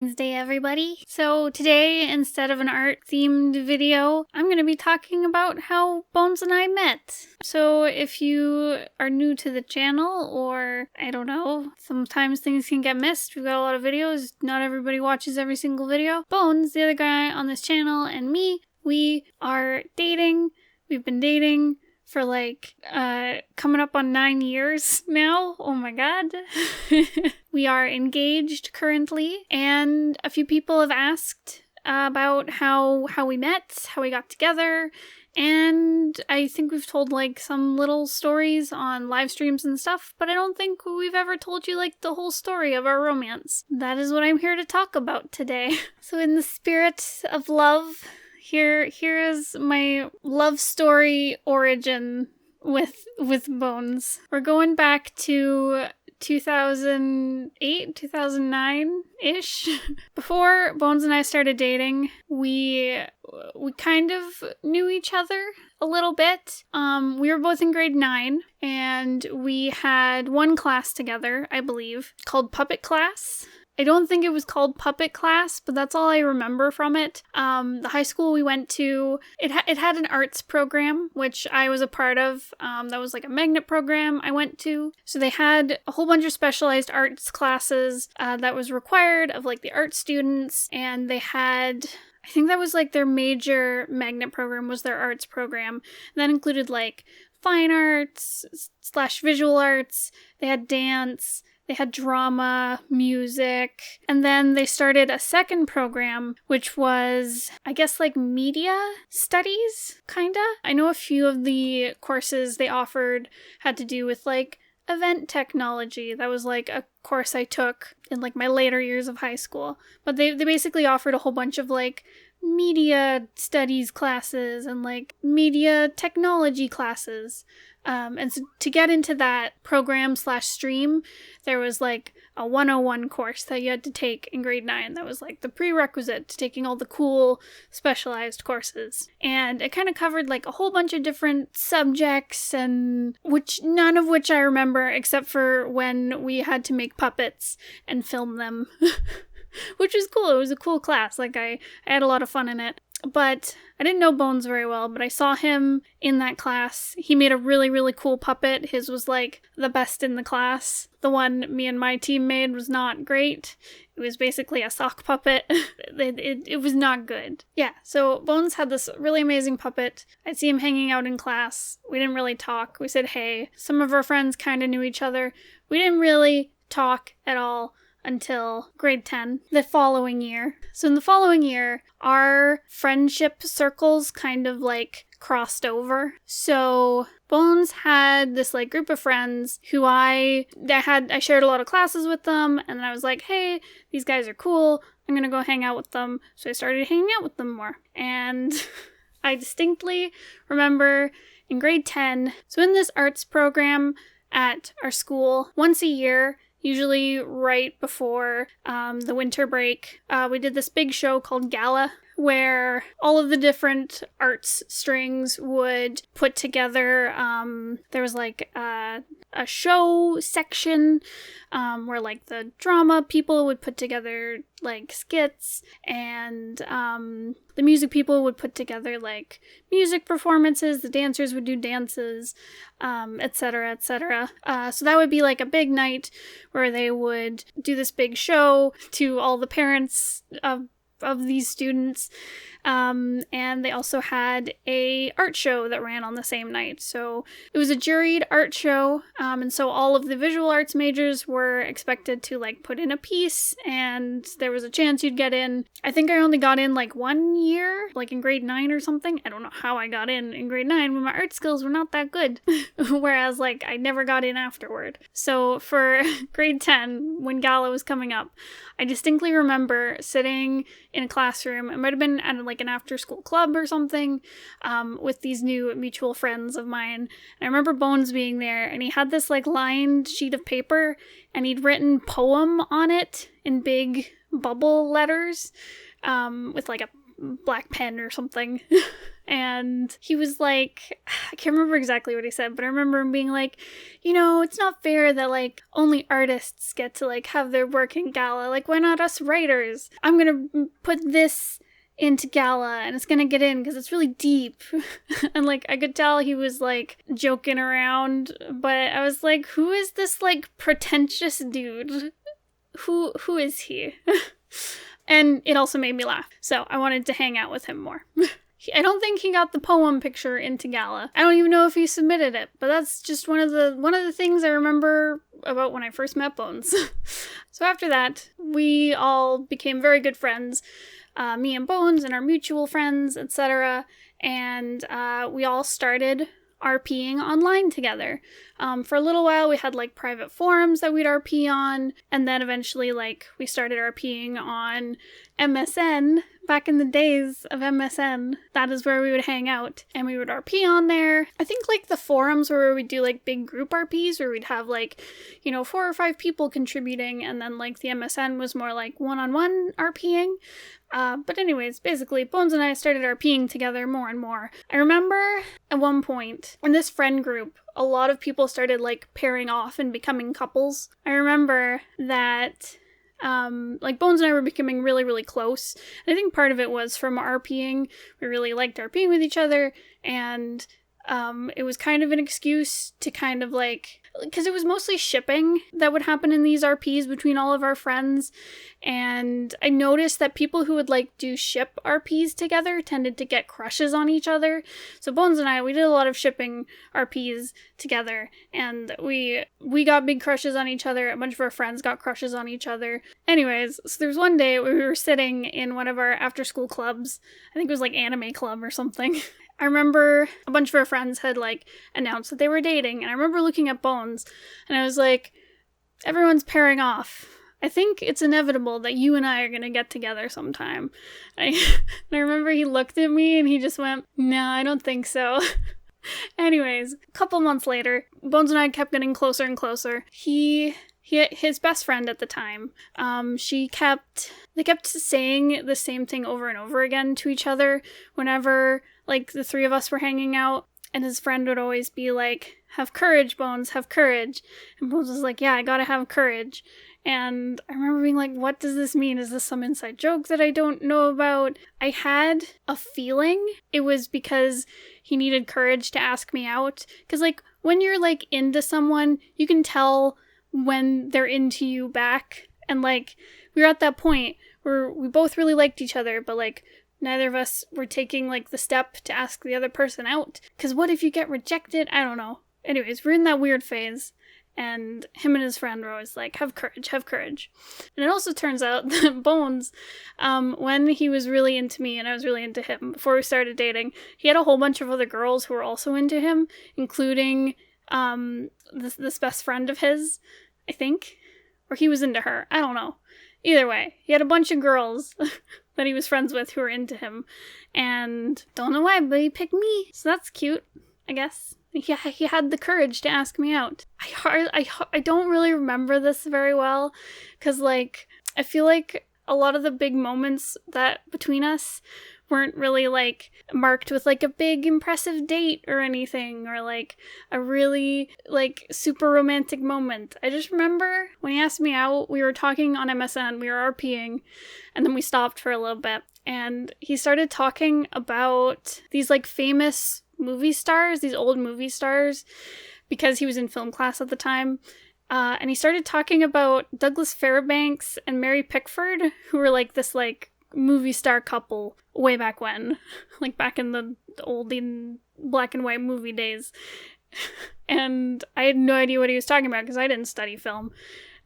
Wednesday, everybody. So today, instead of an art-themed video, I'm going to be talking about how Bones and I met. So if you are new to the channel, or I don't know, sometimes things can get missed. We've got a lot of videos. Not everybody watches every single video. Bones, the other guy on this channel, and me, we are dating. We've been dating for coming up on 9 years now. Oh my god. We are engaged currently, and a few people have asked about how we met, how we got together, and I think we've told some little stories on live streams and stuff, but I don't think we've ever told you the whole story of our romance. That is what I'm here to talk about today. So in the spirit of love, here is my love story origin with Bones. We're going back to 2008, 2009-ish. Before Bones and I started dating, we kind of knew each other a little bit. We were both in grade 9, and we had one class together, I believe, called Puppet Class. I don't think it was called Puppet Class, but that's all I remember from it. The high school we went to, it had an arts program, which I was a part of. That was a magnet program I went to. So they had a whole bunch of specialized arts classes that was required of the art students, and they had, I think that was their major magnet program was their arts program. And that included fine arts / visual arts. They had dance. They had drama, music, and then they started a second program, which was, I guess, media studies, kinda. I know a few of the courses they offered had to do with, event technology. That was, a course I took in, my later years of high school. But they basically offered a whole bunch of, media studies classes and, media technology classes. And so to get into that program / stream, there was a 101 course that you had to take in grade 9. That was the prerequisite to taking all the cool specialized courses. And it kind of covered a whole bunch of different subjects, and none of which I remember except for when we had to make puppets and film them. Which was cool. It was a cool class. I had a lot of fun in it. But I didn't know Bones very well, but I saw him in that class. He made a really, really cool puppet. His was the best in the class. The one me and my team made was not great. It was basically a sock puppet. It was not good. Yeah, so Bones had this really amazing puppet. I'd see him hanging out in class. We didn't really talk. We said hey. Some of our friends kind of knew each other. We didn't really talk at all until grade 10, the following year. So in the following year, our friendship circles kind of crossed over. So Bones had this group of friends who I shared a lot of classes with them, and then I was hey, these guys are cool. I'm gonna go hang out with them. So I started hanging out with them more. And I distinctly remember in grade 10, so in this arts program at our school, once a year, usually right before the winter break, we did this big show called Gala, where all of the different arts strings would put together, there was a show section where the drama people would put together skits, and the music people would put together music performances, the dancers would do dances, etc., etc. So that would be a big night where they would do this big show to all the parents of these students, and they also had a art show that ran on the same night. So it was a juried art show, and so all of the visual arts majors were expected to put in a piece, and there was a chance you'd get in. I think I only got in 1 year, in grade 9 or something. I don't know how I got in grade 9 when my art skills were not that good, whereas I never got in afterward. So for grade 10, when Gala was coming up, I distinctly remember sitting in a classroom. It might have been at an after-school club or something, with these new mutual friends of mine. And I remember Bones being there, and he had this lined sheet of paper, and he'd written poem on it in big bubble letters, with black pen or something. And he was like, I can't remember exactly what he said, but I remember him being like, it's not fair that, like, only artists get to, like, have their work in gala. Like, why not us writers? I'm gonna put this into gala and it's gonna get in because it's really deep. And, like, I could tell he was, like, joking around, but I was like, who is this, like, pretentious dude? Who is he? And it also made me laugh, so I wanted to hang out with him more. I don't think he got the poem picture into gala. I don't even know if he submitted it, but that's just one of the things I remember about when I first met Bones. So after that, we all became very good friends, me and Bones and our mutual friends, etc. And we all started RPing online together. For a little while, we had, like, private forums that we'd RP on, and then eventually, like, we started RPing on MSN. Back in the days of MSN, that is where we would hang out, and we would RP on there. I think, like, the forums were where we'd do, like, big group RPs, where we'd have, like, 4 or 5 people contributing, and then, like, the MSN was more, like, one-on-one RPing. But anyways, basically, Bones and I started RPing together more and more. I remember at one point, in this friend group, a lot of people started, like, pairing off and becoming couples. I remember that like, Bones and I were becoming really, really close. And I think part of it was from RPing. We really liked RPing with each other, and it was kind of an excuse to kind of, like, because it was mostly shipping that would happen in these RPs between all of our friends, and I noticed that people who would, like, do ship RPs together tended to get crushes on each other. So Bones and I, we did a lot of shipping RPs together, and we got big crushes on each other. A bunch of our friends got crushes on each other. Anyways, so there was one day where we were sitting in one of our after-school clubs. I think it was, like, anime club or something. I remember a bunch of our friends had, like, announced that they were dating, and I remember looking at Bones, and I was like, everyone's pairing off. I think it's inevitable that you and I are gonna get together sometime. And I remember he looked at me, and he just went, no, I don't think so. Anyways, a couple months later, Bones and I kept getting closer and closer. His best friend at the time, they kept saying the same thing over and over again to each other whenever, like, the three of us were hanging out, and his friend would always be like, have courage, Bones, have courage. And Bones was like, yeah, I gotta have courage. And I remember being like, what does this mean? Is this some inside joke that I don't know about? I had a feeling it was because he needed courage to ask me out. Because, like, when you're, like, into someone, you can tell when they're into you back. And, like, we were at that point where we both really liked each other, but, like, neither of us were taking, like, the step to ask the other person out. Because what if you get rejected? I don't know. Anyways, we're in that weird phase. And him and his friend were always like, have courage, have courage. And it also turns out that Bones, when he was really into me and I was really into him, before we started dating, he had a whole bunch of other girls who were also into him, including this best friend of his, I think. Or he was into her. I don't know. Either way, he had a bunch of girls that he was friends with who were into him. And don't know why, but he picked me. So that's cute, I guess. He had the courage to ask me out. I don't really remember this very well, because, like, I feel like a lot of the big moments that between us weren't really, like, marked with, like, a big impressive date or anything, or, like, a really, like, super romantic moment. I just remember when he asked me out, we were talking on MSN, we were RPing, and then we stopped for a little bit, and he started talking about these, like, famous movie stars, these old movie stars, because he was in film class at the time. And he started talking about Douglas Fairbanks and Mary Pickford, who were, like, this, like, movie star couple way back when, like, back in the old black and white movie days. And I had no idea what he was talking about because I didn't study film.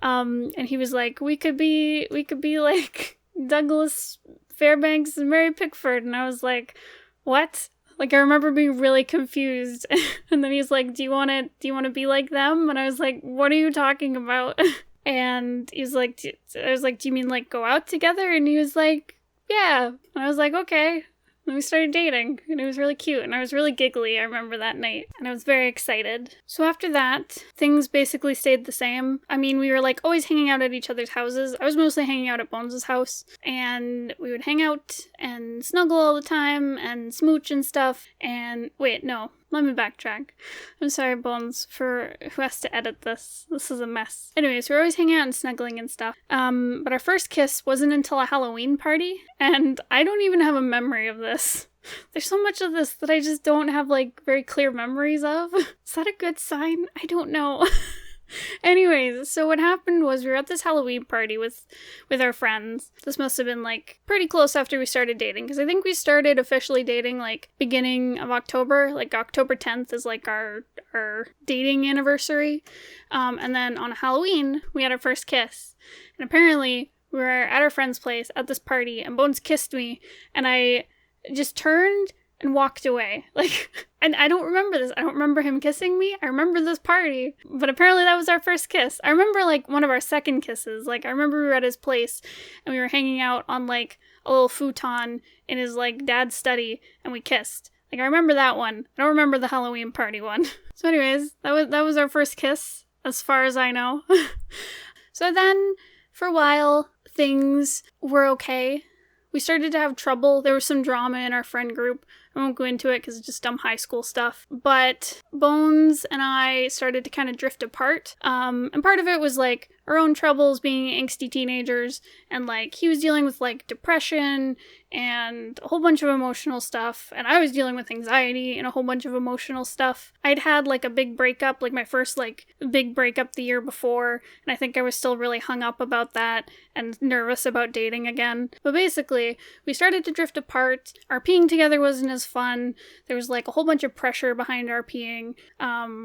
And he was like, we could be like Douglas Fairbanks and Mary Pickford. And I was like, what? Like, I remember being really confused. And then he's like, do you want to be like them? And I was like, what are you talking about? And he's like, I was like, do you mean, like, go out together? And he was like, yeah. And I was like, okay. And we started dating, and it was really cute, and I was really giggly, I remember that night, and I was very excited. So after that, things basically stayed the same. I mean, we were like always hanging out at each other's houses. I was mostly hanging out at Bones' house, and we would hang out and snuggle all the time and smooch and stuff. And wait, no, let me backtrack. I'm sorry, Bones, for who has to edit this. This is a mess. Anyways, we were always hanging out and snuggling and stuff. But our first kiss wasn't until a Halloween party, and I don't even have a memory of this. There's so much of this that I just don't have, like, very clear memories of. Is that a good sign? I don't know. Anyways, so what happened was we were at this Halloween party with our friends. This must have been, like, pretty close after we started dating, because I think we started officially dating, like, beginning of October. Like, October 10th is, like, our dating anniversary. And then on Halloween, we had our first kiss. And apparently, we were at our friend's place at this party, and Bones kissed me, and I just turned and walked away. Like, and I don't remember this. I don't remember him kissing me. I remember this party. But apparently that was our first kiss. I remember, like, one of our second kisses. Like, I remember we were at his place, and we were hanging out on, like, a little futon in his, like, dad's study, and we kissed. Like, I remember that one. I don't remember the Halloween party one. So anyways, that was our first kiss, as far as I know. So then, for a while, things were okay. We started to have trouble. There was some drama in our friend group. I won't go into it because it's just dumb high school stuff. But Bones and I started to kind of drift apart. And part of it was, like, our own troubles being angsty teenagers. And, like, he was dealing with, like, depression and a whole bunch of emotional stuff. And I was dealing with anxiety and a whole bunch of emotional stuff. I'd had, like, a big breakup, like, my first, like, big breakup the year before. And I think I was still really hung up about that and nervous about dating again. But basically, we started to drift apart. Our peeing together wasn't as fun. There was, like, a whole bunch of pressure behind our peeing.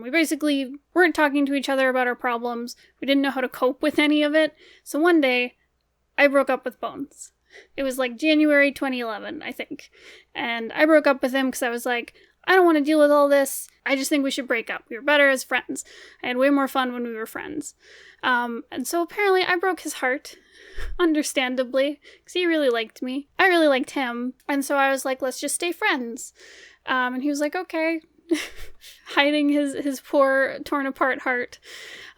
We basically weren't talking to each other about our problems. We didn't know how to cope with any of it. So one day, I broke up with Bones. It was, like, January 2011, I think. And I broke up with him because I was like, I don't want to deal with all this. I just think we should break up. We were better as friends. I had way more fun when we were friends. And so apparently I broke his heart, understandably, because he really liked me. I really liked him. And so I was like, let's just stay friends. And he was like, okay. Hiding his poor torn apart heart.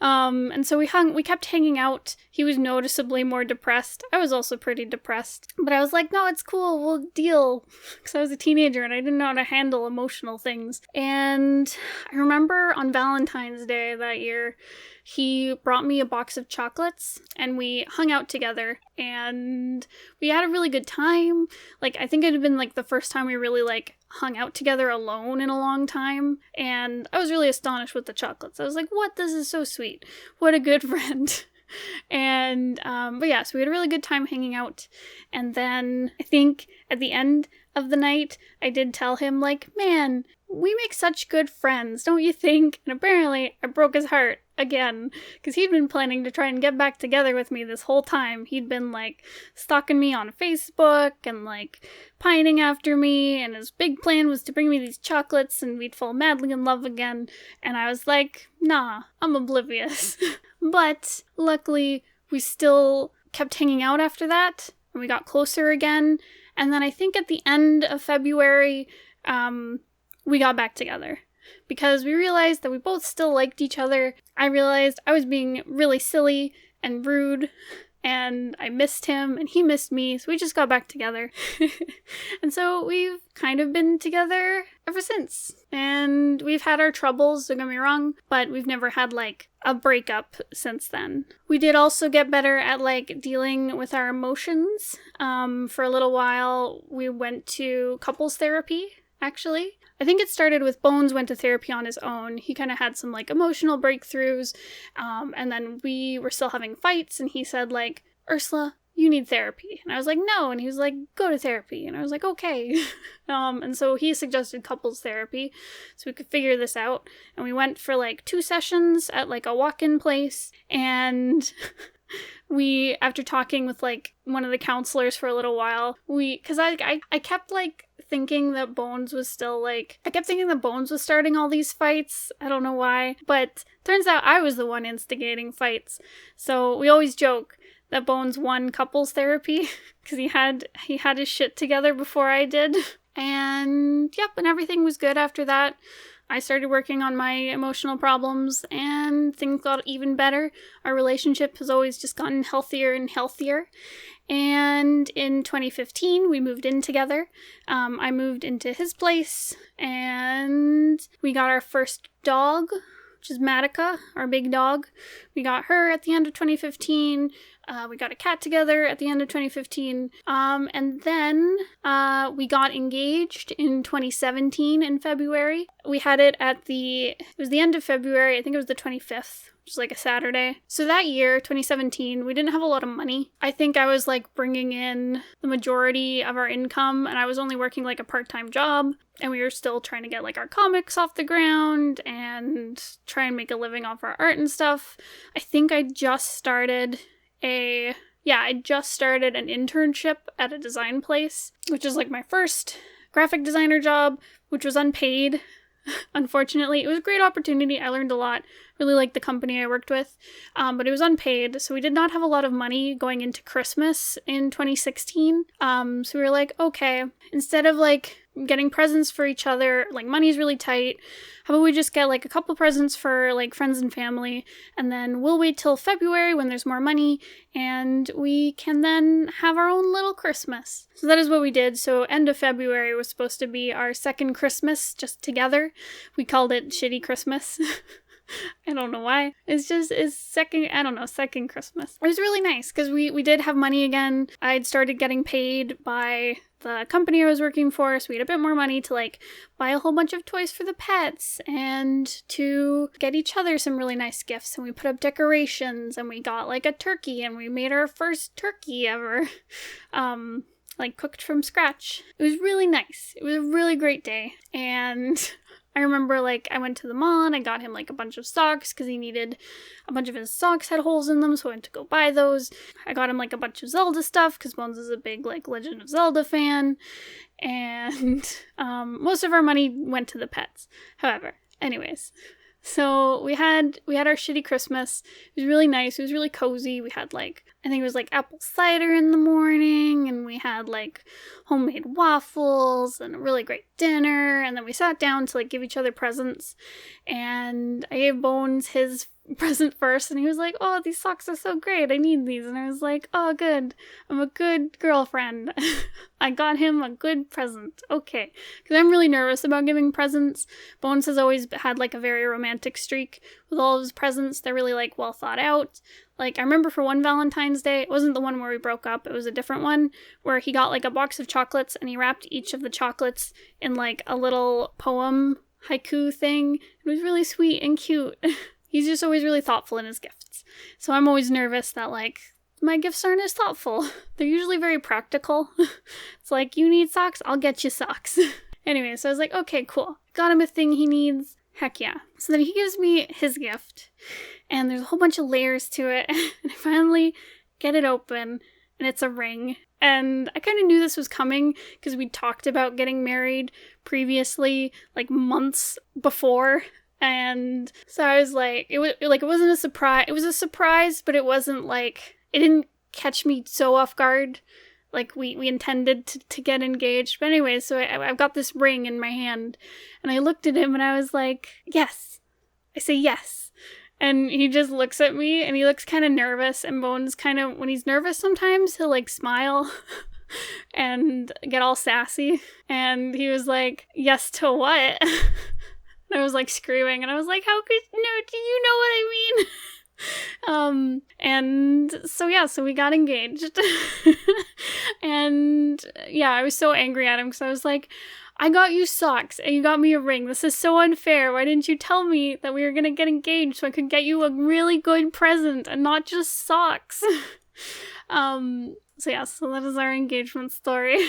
And so we kept hanging out. He was noticeably more depressed. I was also pretty depressed. But I was like, no, it's cool, we'll deal. Because I was a teenager and I didn't know how to handle emotional things. And I remember on Valentine's Day that year, he brought me a box of chocolates and we hung out together and we had a really good time. Like, I think it had been, like, the first time we really, like, hung out together alone in a long time. And I was really astonished with the chocolates. I was like, what? This is so sweet. What a good friend. And, but yeah, so we had a really good time hanging out. And then I think at the end of the night, I did tell him, like, man, we make such good friends, don't you think? And apparently I broke his heart again, because he'd been planning to try and get back together with me this whole time. He'd been, like, stalking me on Facebook and, like, pining after me, and his big plan was to bring me these chocolates and we'd fall madly in love again. And I was like, nah, I'm oblivious. But luckily, we still kept hanging out after that, and we got closer again. And then I think at the end of February, we got back together. Because we realized that we both still liked each other. I realized I was being really silly and rude, and I missed him, and he missed me, so we just got back together. And so we've kind of been together ever since. And we've had our troubles, don't get me wrong, but we've never had, like, a breakup since then. We did also get better at, like, dealing with our emotions. For a little while, we went to couples therapy, actually. I think it started with Bones went to therapy on his own. He kind of had some, like, emotional breakthroughs, and then we were still having fights, and he said, like, Ursula, you need therapy. And I was like, no, and he was like, go to therapy. And I was like, okay. And so he suggested couples therapy, so we could figure this out, and we went for, like, 2 sessions at, like, a walk-in place, and we, after talking with, like, one of the counselors for a little while, because I kept, like, thinking that Bones was still, like, I kept thinking that Bones was starting all these fights. I don't know why, but turns out I was the one instigating fights. So we always joke that Bones won couples therapy because he had his shit together before I did. And yep, and everything was good after that. I started working on my emotional problems and things got even better. Our relationship has always just gotten healthier and healthier. And in 2015, we moved in together. I moved into his place and we got our first dog, which is Matica, our big dog. We got her at the end of 2015. We got a cat together at the end of 2015. And then we got engaged in 2017 in February. We had it it was the end of February. I think it was the 25th. Which is like a Saturday. So that year, 2017, we didn't have a lot of money. I think I was like bringing in the majority of our income and I was only working like a part-time job and we were still trying to get like our comics off the ground and try and make a living off our art and stuff. I think I just started an internship at a design place, which is like my first graphic designer job, which was unpaid. Unfortunately, it was a great opportunity. I learned a lot. Really liked the company I worked with, but it was unpaid, so we did not have a lot of money going into Christmas in 2016. So we were like, okay, instead of like getting presents for each other, like money's really tight, how about we just get like a couple presents for like friends and family, and then we'll wait till February when there's more money, and we can then have our own little Christmas. So that is what we did. So end of February was supposed to be our second Christmas just together. We called it Shitty Christmas. I don't know why. Second Christmas. It was really nice because we did have money again. I'd started getting paid by the company I was working for, so we had a bit more money to like buy a whole bunch of toys for the pets and to get each other some really nice gifts. And we put up decorations and we got like a turkey and we made our first turkey ever. Like cooked from scratch. It was really nice. It was a really great day. And I remember, like, I went to the mall and I got him, like, a bunch of socks because he needed a bunch of his socks had holes in them, so I went to go buy those. I got him, like, a bunch of Zelda stuff because Bones is a big, like, Legend of Zelda fan. And most of our money went to the pets. However, anyways, so we had our shitty Christmas. It was really nice. It was really cozy. We had, like, I think it was, like, apple cider in the morning, and we had, like, homemade waffles and a really great dinner, and then we sat down to, like, give each other presents, and I gave Bones his present first, and he was like, oh, these socks are so great, I need these, and I was like, oh, good, I'm a good girlfriend. I got him a good present, okay, because I'm really nervous about giving presents. Bones has always had, like, a very romantic streak with all of his presents. They're really, like, well thought out. Like, I remember for one Valentine's Day, it wasn't the one where we broke up, it was a different one, where he got, like, a box of chocolates, and he wrapped each of the chocolates in, like, a little poem haiku thing. It was really sweet and cute. He's just always really thoughtful in his gifts. So I'm always nervous that, like, my gifts aren't as thoughtful. They're usually very practical. It's like, you need socks? I'll get you socks. Anyway, so I was like, okay, cool. Got him a thing he needs. Heck yeah. So then he gives me his gift. And there's a whole bunch of layers to it. And I finally get it open. And it's a ring. And I kind of knew this was coming because we talked about getting married previously, like months before. And so I was like, it wasn't a surprise. It was a surprise, but it wasn't like, it didn't catch me so off guard. Like we intended to get engaged. But anyway, so I've got this ring in my hand and I looked at him and I was like, yes. I say yes. And he just looks at me and he looks kind of nervous, and Bones kind of, when he's nervous sometimes, he'll like smile and get all sassy. And he was like, yes to what? And I was like screaming and I was like, how could, no, do you know what I mean? And so yeah, so we got engaged. And yeah, I was so angry at him because I was like, I got you socks and you got me a ring. This is so unfair. Why didn't you tell me that we were going to get engaged so I could get you a really good present and not just socks? So yeah, so that is our engagement story.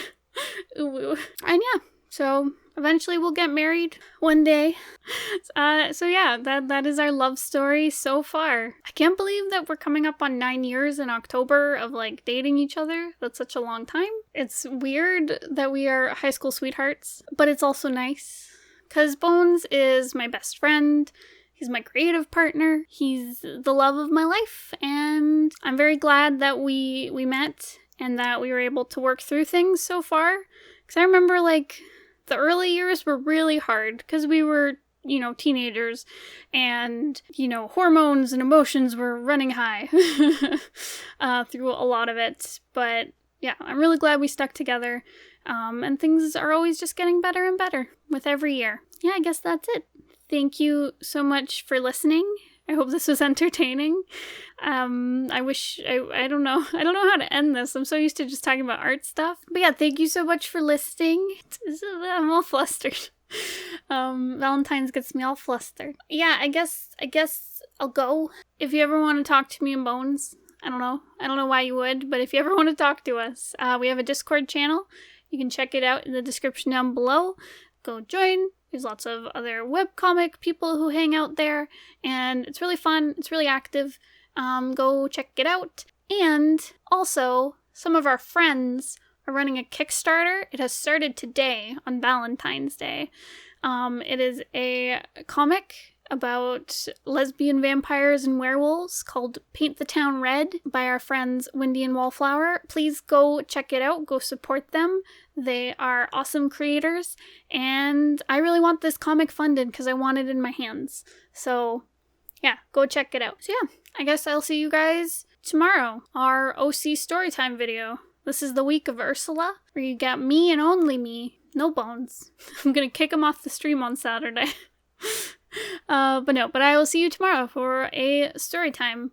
Ooh. And yeah, so eventually we'll get married one day. So yeah, that is our love story so far. I can't believe that we're coming up on 9 years in October of like dating each other. That's such a long time. It's weird that we are high school sweethearts, but it's also nice because Bones is my best friend. He's my creative partner. He's the love of my life, and I'm very glad that we met and that we were able to work through things so far. Because I remember like the early years were really hard because we were, teenagers, and, hormones and emotions were running high through a lot of it. But yeah, I'm really glad we stuck together. And things are always just getting better and better with every year. Yeah, I guess that's it. Thank you so much for listening. I hope this was entertaining. I don't know how to end this. I'm so used to just talking about art stuff. But yeah, thank you so much for listening. I'm all flustered. Valentine's gets me all flustered. Yeah, I guess I'll go. If you ever want to talk to me in Bones, I don't know why you would, but if you ever want to talk to us, we have a Discord channel. You can check it out in the description down below. Go join. There's lots of other webcomic people who hang out there, and it's really fun. It's really active. Go check it out. And also, some of our friends are running a Kickstarter. It has started today on Valentine's Day. It is a comic about lesbian vampires and werewolves called Paint the Town Red by our friends Wendy and Wallflower. Please go check it out. Go support them. They are awesome creators, and I really want this comic funded because I want it in my hands. So yeah, go check it out. So yeah, I guess I'll see you guys tomorrow, our OC Storytime video. This is the week of Ursula, where you got me and only me, no Bones. I'm gonna kick him off the stream on Saturday. But I will see you tomorrow for a story time.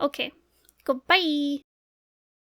Okay, goodbye.